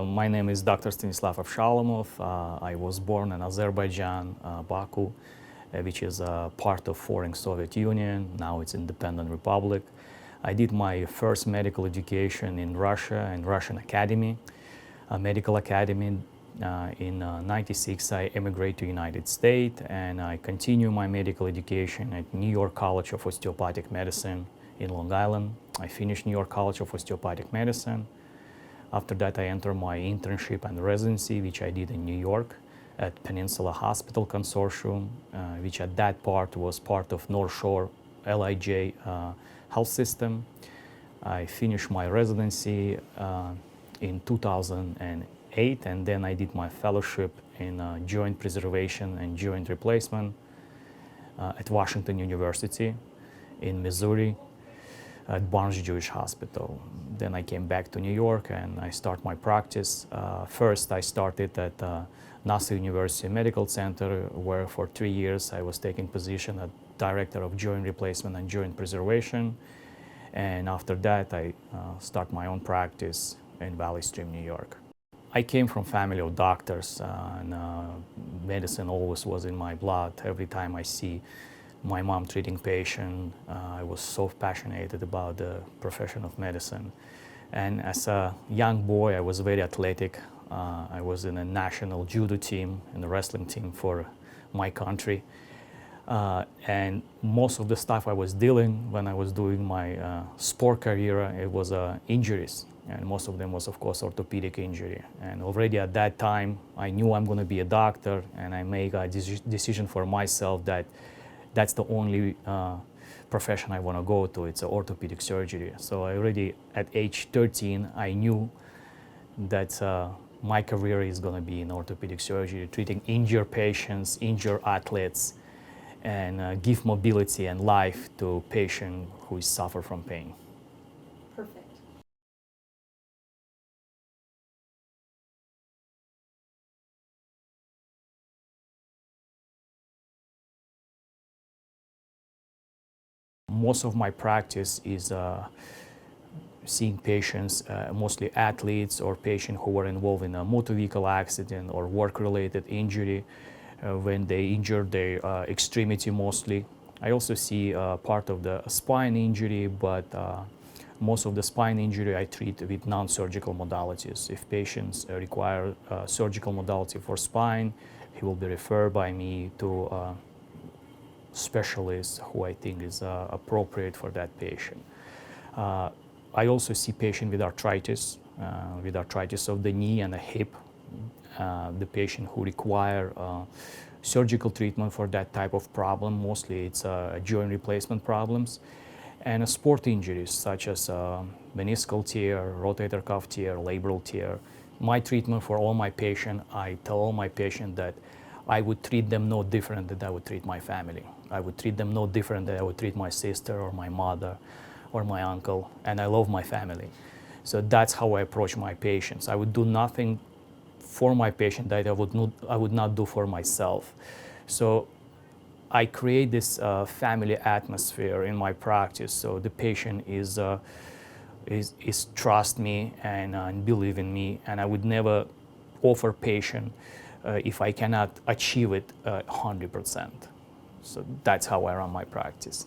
My name is Dr. Stanislav Avshalumov. I was born in Azerbaijan, Baku, which is part of former Soviet Union. Now it's independent republic. I did my first medical education in Russia, in Russian Academy, a medical academy. In '96, I emigrated to United States, and I continue my medical education at New York College of Osteopathic Medicine in Long Island. I finished New York College of Osteopathic Medicine. After that, I entered my internship and residency, which I did in New York at Peninsula Hospital Consortium, which at that part was part of North Shore LIJ health system. I finished my residency in 2008, and then I did my fellowship in joint preservation and joint replacement at Washington University in Missouri at Barnes Jewish Hospital. Then I came back to New York and I started my practice. First, I started at Nassau University Medical Center, where for 3 years I was taking position as Director of Joint Replacement and Joint Preservation. And after that, I started my own practice in Valley Stream, New York. I came from family of doctors, and medicine always was in my blood. Every time I see my mom treating patient, I was so passionate about the profession of medicine. And as a young boy, I was very athletic. I was in a national judo team and a wrestling team for my country. And most of the stuff I was dealing when I was doing my sport career, it was injuries. And most of them was, of course, orthopedic injury. And already at that time, I knew I'm going to be a doctor, and I made a decision for myself that that's the only profession I want to go to. It's orthopedic surgery. So I already, at age 13, I knew that my career is going to be in orthopedic surgery, treating injured patients, injured athletes, and give mobility and life to patients who suffer from pain. Perfect. Most of my practice is seeing patients, mostly athletes or patients who were involved in a motor vehicle accident or work-related injury when they injured their extremity mostly. I also see part of the spine injury, but most of the spine injury I treat with non-surgical modalities. If patients require surgical modality for spine, he will be referred by me to specialist who I think is appropriate for that patient. I also see patients with arthritis of the knee and the hip, the patient who require surgical treatment for that type of problem. Mostly it's joint replacement problems, and sport injuries such as meniscal tear, rotator cuff tear, labral tear. My treatment for all my patients, I tell all my patients that I would treat them no different than I would treat my family. I would treat them no different than I would treat my sister or my mother or my uncle, and I love my family. So that's how I approach my patients. I would do nothing for my patient that I would not do for myself. So I create this family atmosphere in my practice, so the patient is trust me and believe in me, and I would never offer patient if I cannot achieve it 100%. So that's how I run my practice.